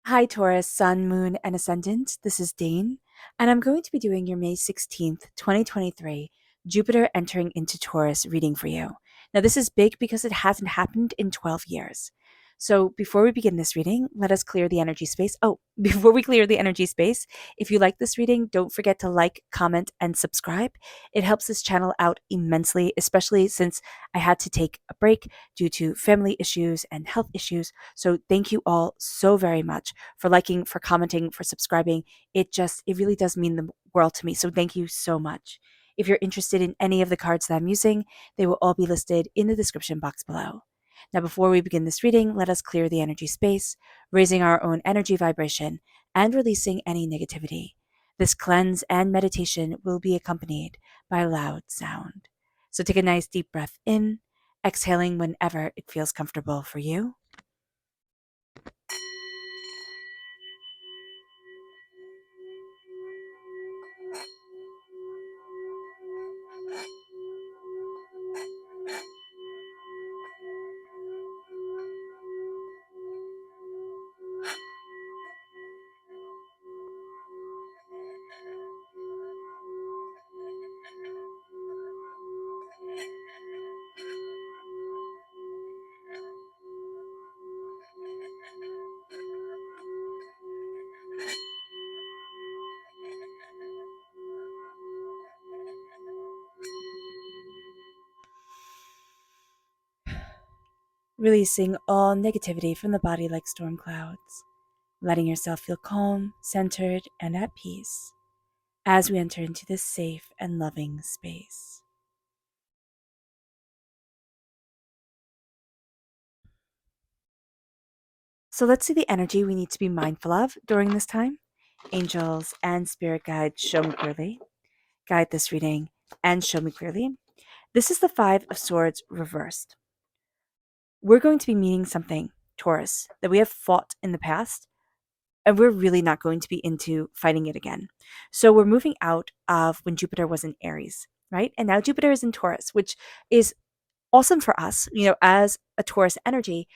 Hi, Taurus, Sun, Moon, and Ascendant. This is Dane, and I'm going to be doing your May 16th, 2023, Jupiter entering into Taurus reading for you. Now, this is big because it hasn't happened in 12 years. So, before we begin this reading, let us clear the energy space. Oh, before we clear the energy space, if you like this reading, don't forget to like, comment, and subscribe. It helps this channel out immensely, especially since I had to take a break due to family issues and health issues. So, thank you all so very much for liking, for commenting, for subscribing. It really does mean the world to me. So thank you so much. If you're interested in any of the cards that I'm using, they will all be listed in the description box below. Now, before we begin this reading, let us clear the energy space, raising our own energy vibration and releasing any negativity. This cleanse and meditation will be accompanied by loud sound. So take a nice deep breath in, exhaling whenever it feels comfortable for you. Releasing all negativity from the body like storm clouds, letting yourself feel calm, centered, and at peace as we enter into this safe and loving space. So let's see the energy we need to be mindful of during this time. Angels and spirit guides, show me clearly. Guide this reading and show me clearly. This is the Five of Swords reversed. We're going to be meeting something, Taurus, that we have fought in the past, and we're really not going to be into fighting it again. So we're moving out of when Jupiter was in Aries, right? And now Jupiter is in Taurus, which is awesome for us, as a Taurus energy.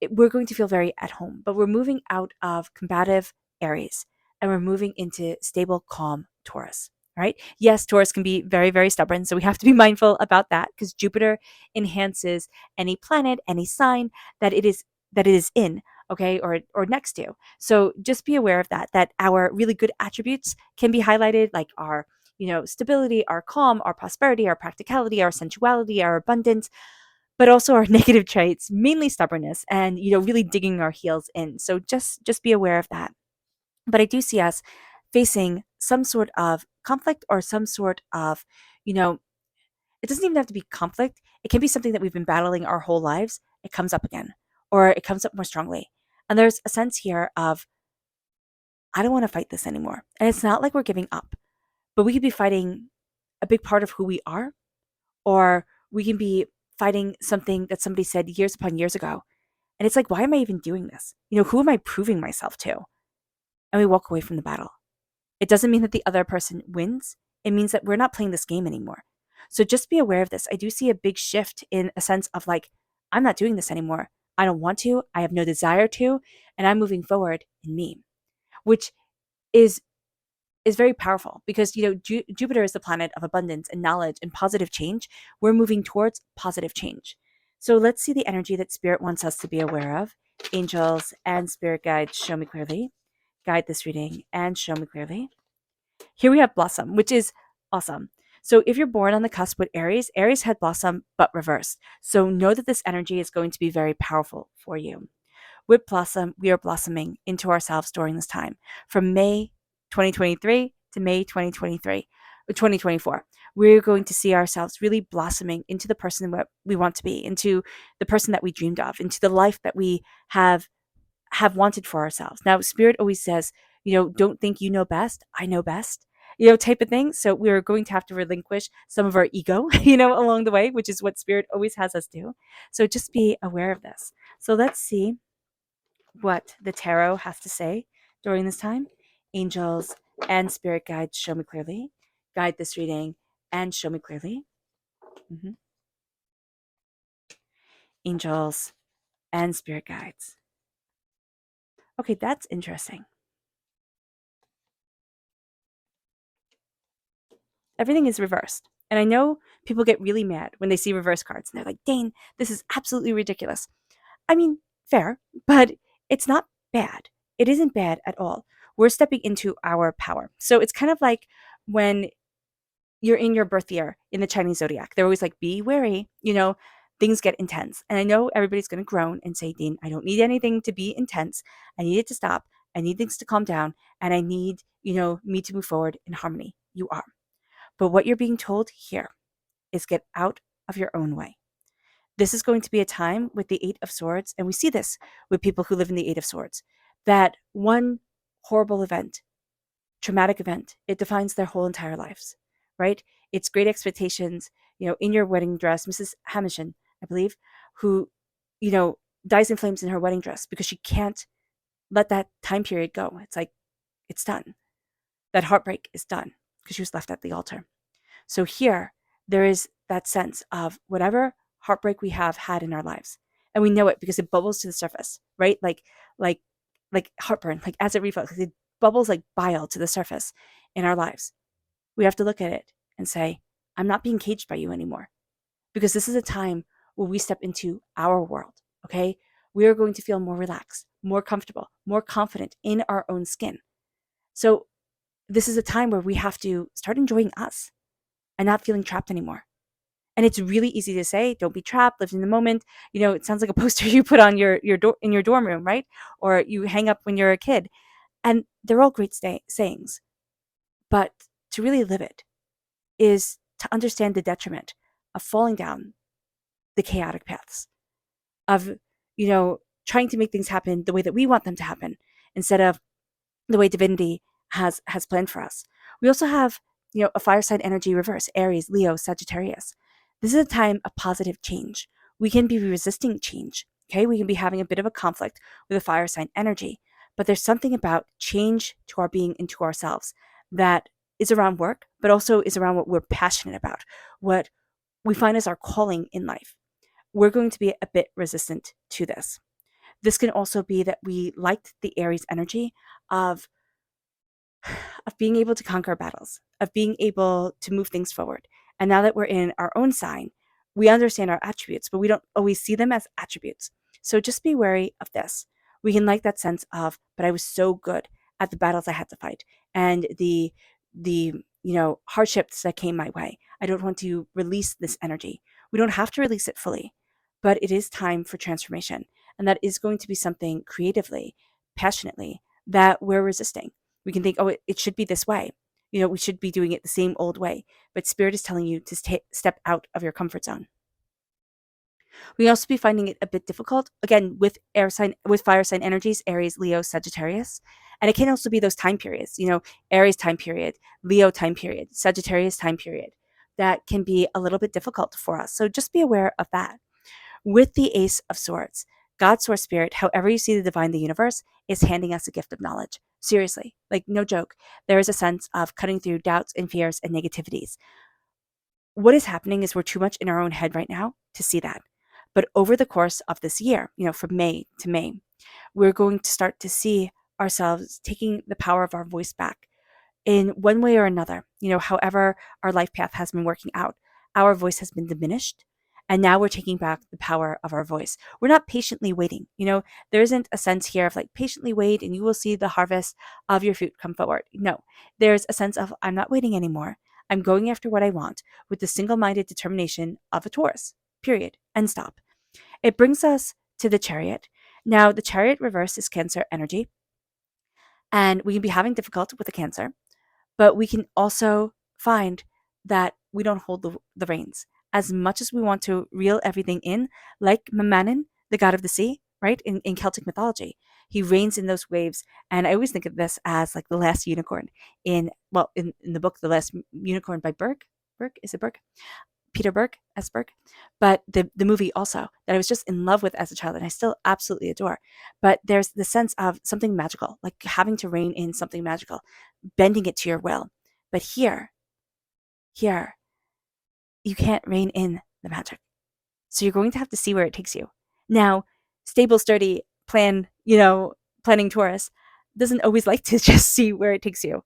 We're going to feel very at home, but we're moving out of combative Aries and we're moving into stable, calm Taurus. Right? Yes, Taurus can be very, very stubborn. So we have to be mindful about that because Jupiter enhances any planet, any sign that it is in, okay, or next to. So just be aware of that our really good attributes can be highlighted, like our stability, our calm, our prosperity, our practicality, our sensuality, our abundance, but also our negative traits, mainly stubbornness and really digging our heels in. So just be aware of that. But I do see us facing some sort of conflict or some sort of, you know, it doesn't even have to be conflict. It can be something that we've been battling our whole lives. It comes up again or it comes up more strongly. And there's a sense here of I don't want to fight this anymore. And it's not like we're giving up, but we could be fighting a big part of who we are, or we can be fighting something that somebody said years upon years ago. And it's like, why am I even doing this? Who am I proving myself to? And we walk away from the battle. It doesn't mean that the other person wins. It means that we're not playing this game anymore. So just be aware of this. I do see a big shift in a sense of like, I'm not doing this anymore. I don't want to. I have no desire to. And I'm moving forward in me, which is very powerful because Jupiter is the planet of abundance and knowledge and positive change. We're moving towards positive change. So let's see the energy that spirit wants us to be aware of. Angels and spirit guides, show me clearly. Guide this reading and show me clearly. Here we have Blossom, which is awesome. So if you're born on the cusp with Aries, Aries had Blossom but reversed. So know that this energy is going to be very powerful for you. With Blossom, we are blossoming into ourselves during this time from May 2023 to May 2024. We're going to see ourselves really blossoming into the person that we want to be, into the person that we dreamed of, into the life that we have wanted for ourselves. Now, Spirit always says, don't think you know best. I know best. Type of thing. So we're going to have to relinquish some of our ego, along the way, which is what Spirit always has us do. So just be aware of this. So let's see what the tarot has to say during this time. Angels and spirit guides, show me clearly. Guide this reading and show me clearly. Mhm. Angels and spirit guides. Okay, that's interesting. Everything is reversed. And I know people get really mad when they see reverse cards and they're like, Dane, this is absolutely ridiculous. I mean, fair, but it's not bad. It isn't bad at all. We're stepping into our power. So it's kind of like when you're in your birth year in the Chinese zodiac. They're always like, be wary, things get intense. And I know everybody's going to groan and say, Dean, I don't need anything to be intense. I need it to stop. I need things to calm down. And I need, me to move forward in harmony. You are. But what you're being told here is get out of your own way. This is going to be a time with the Eight of Swords, and we see this with people who live in the Eight of Swords, that one horrible event, traumatic event, it defines their whole entire lives, right? It's great expectations, in your wedding dress, Mrs. Hamishin, I believe, who, dies in flames in her wedding dress because she can't let that time period go. It's like, it's done. That heartbreak is done because she was left at the altar. So here, there is that sense of whatever heartbreak we have had in our lives, and we know it because it bubbles to the surface, right? Like, like heartburn, like acid reflux, it bubbles like bile to the surface in our lives. We have to look at it and say, I'm not being caged by you anymore, because this is a time where we step into our world. Okay, we are going to feel more relaxed, more comfortable, more confident in our own skin. So this is a time where we have to start enjoying us and not feeling trapped anymore. And it's really easy to say, don't be trapped, live in the moment. It sounds like a poster you put on your door in your dorm room, right? Or you hang up when you're a kid. And they're all great sayings. But to really live it is to understand the detriment of falling down the chaotic paths, of, trying to make things happen the way that we want them to happen instead of the way divinity has planned for us. We also have, a fire sign energy reverse, Aries, Leo, Sagittarius. This is a time of positive change. We can be resisting change. Okay, we can be having a bit of a conflict with a fire sign energy, but there's something about change to our being and to ourselves that is around work, but also is around what we're passionate about, what we find as our calling in life. We're going to be a bit resistant to this. This can also be that we liked the Aries energy of being able to conquer battles, of being able to move things forward. And now that we're in our own sign, we understand our attributes, but we don't always see them as attributes. So just be wary of this. We can like that sense of, but I was so good at the battles I had to fight and the hardships that came my way. I don't want to release this energy. We don't have to release it fully, but it is time for transformation. And that is going to be something creatively, passionately, that we're resisting. We can think, oh, it should be this way. We should be doing it the same old way. But Spirit is telling you to step out of your comfort zone. We also be finding it a bit difficult, again, with fire sign energies, Aries, Leo, Sagittarius. And it can also be those time periods, Aries time period, Leo time period, Sagittarius time period, that can be a little bit difficult for us. So just be aware of that. With the Ace of Swords, God, Source, Spirit, however you see the divine, the universe, is handing us a gift of knowledge. Seriously, like no joke. There is a sense of cutting through doubts and fears and negativities. What is happening is we're too much in our own head right now to see that. But over the course of this year, from May to May, we're going to start to see ourselves taking the power of our voice back in one way or another. However our life path has been working out, our voice has been diminished. And now we're taking back the power of our voice. We're not patiently waiting. There isn't a sense here of like patiently wait and you will see the harvest of your fruit come forward. No, there's a sense of I'm not waiting anymore. I'm going after what I want with the single-minded determination of a Taurus, period, and stop. It brings us to the Chariot. Now, the Chariot reverse is Cancer energy, and we can be having difficulty with the Cancer, but we can also find that we don't hold the reins. As much as we want to reel everything in, like Mamanin, the god of the sea, right, in Celtic mythology, he reigns in those waves. And I always think of this as like the last unicorn in the book, The Last Unicorn by Burke. Burke, is it Burke? Peter Burke, S. Burke, but the movie also that I was just in love with as a child and I still absolutely adore. But there's the sense of something magical, like having to rein in something magical, bending it to your will. But here, you can't rein in the magic. So you're going to have to see where it takes you. Now, stable, sturdy plan, planning Taurus doesn't always like to just see where it takes you.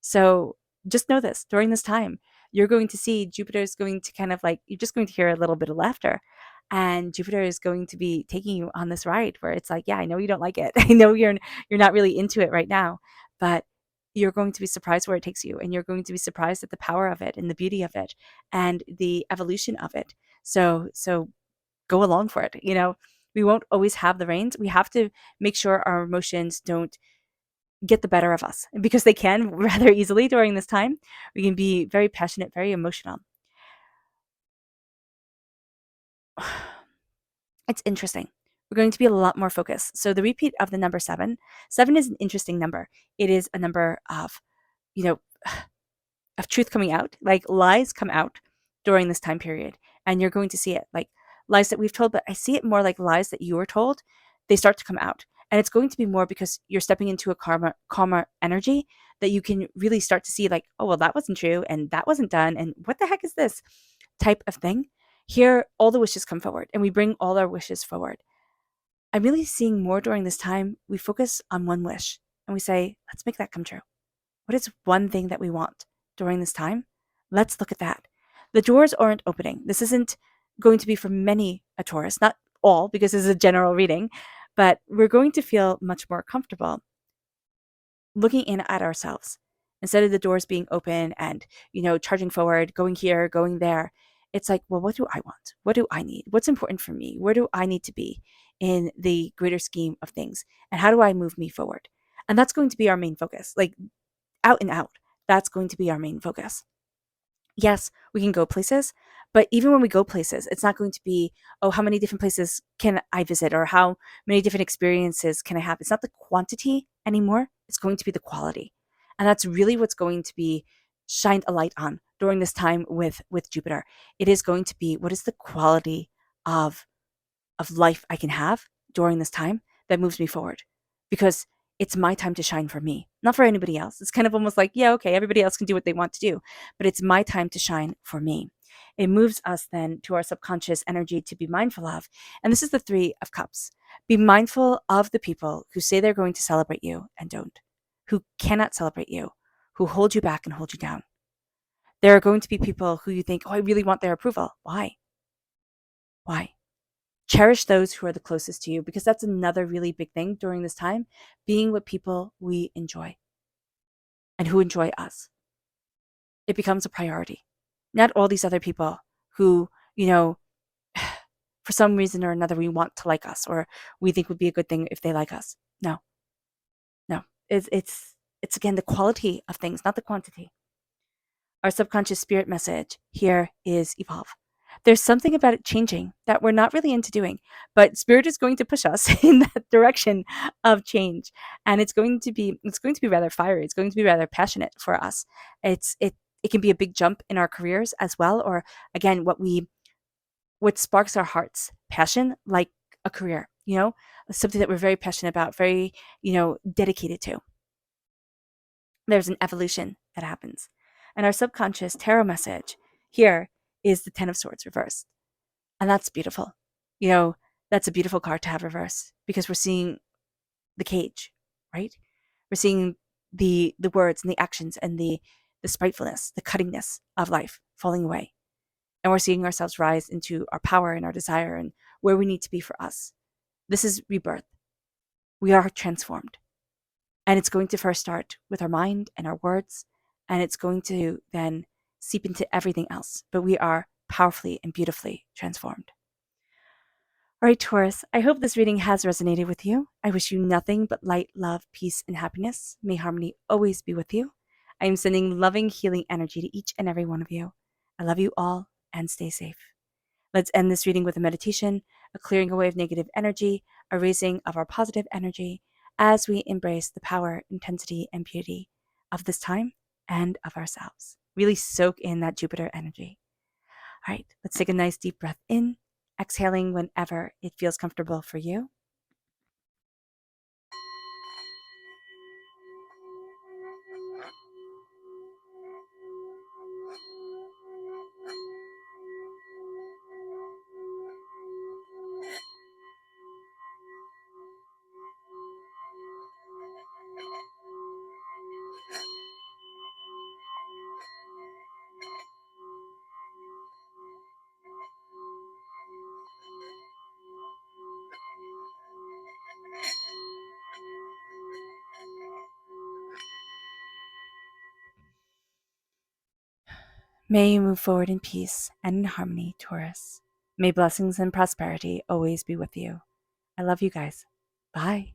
So just know this during this time, you're going to see Jupiter is going to kind of like, you're just going to hear a little bit of laughter. And Jupiter is going to be taking you on this ride where it's like, yeah, I know you don't like it. I know you're not really into it right now, but you're going to be surprised where it takes you, and you're going to be surprised at the power of it and the beauty of it and the evolution of it. So go along for it. We won't always have the reins. We have to make sure our emotions don't get the better of us, because they can rather easily during this time. We can be very passionate, very emotional. It's interesting. We're going to be a lot more focused. So the repeat of the number seven, seven is an interesting number. It is a number of, you know, of truth coming out, like lies come out during this time period. And you're going to see it like lies that we've told, but I see it more like lies that you were told. They start to come out. And it's going to be more because you're stepping into a calmer energy, that you can really start to see like, oh, well, that wasn't true. And that wasn't done. And what the heck is this type of thing? Here, all the wishes come forward, and we bring all our wishes forward. I'm really seeing more during this time. We focus on one wish and we say, let's make that come true. What is one thing that we want during this time? Let's look at that. The doors aren't opening. This isn't going to be for many a Taurus, not all, because this is a general reading, but we're going to feel much more comfortable looking in at ourselves instead of the doors being open and, charging forward, going here, going there. It's like, well, what do I want? What do I need? What's important for me? Where do I need to be in the greater scheme of things? And how do I move me forward? And that's going to be our main focus. Like, out and out. That's going to be our main focus. Yes, we can go places, but even when we go places, it's not going to be, oh, how many different places can I visit, or how many different experiences can I have? It's not the quantity anymore. It's going to be the quality. And that's really what's going to be shined a light on during this time with Jupiter. It is going to be, what is the quality of life I can have during this time that moves me forward, because it's my time to shine for me, not for anybody else. It's kind of almost like, yeah, okay, everybody else can do what they want to do, but it's my time to shine for me. It moves us then to our subconscious energy to be mindful of. And this is the Three of Cups. Be mindful of the people who say they're going to celebrate you and don't, who cannot celebrate you, who hold you back and hold you down. There are going to be people who you think, oh, I really want their approval. Why? Why? Cherish those who are the closest to you, because that's another really big thing during this time, being with people we enjoy and who enjoy us. It becomes a priority. Not all these other people who, for some reason or another, we want to like us, or we think would be a good thing if they like us. No, no. It's again the quality of things, not the quantity. Our subconscious spirit message here is evolve. There's something about it changing that we're not really into doing, but spirit is going to push us in that direction of change. And it's going to be rather fiery. It's going to be rather passionate for us. It can be a big jump in our careers as well, or again, what sparks our hearts, passion, like a career, something that we're very passionate about, very, dedicated to. There's an evolution that happens. And our subconscious tarot message here is the Ten of Swords reversed. And that's beautiful. That's a beautiful card to have reversed, because we're seeing the cage, right? We're seeing the words and the actions and the spitefulness, the cuttingness of life falling away. And we're seeing ourselves rise into our power and our desire and where we need to be for us. This is rebirth. We are transformed. And it's going to first start with our mind and our words, and it's going to then seep into everything else. But we are powerfully and beautifully transformed. All right, Taurus, I hope this reading has resonated with you. I wish you nothing but light, love, peace, and happiness. May harmony always be with you. I am sending loving, healing energy to each and every one of you. I love you all, and stay safe. Let's end this reading with a meditation, a clearing away of negative energy, a raising of our positive energy as we embrace the power, intensity, and beauty of this time and of ourselves. Really soak in that Jupiter energy. All right, let's take a nice deep breath in, exhaling whenever it feels comfortable for you. May you move forward in peace and in harmony, Taurus. May blessings and prosperity always be with you. I love you guys. Bye.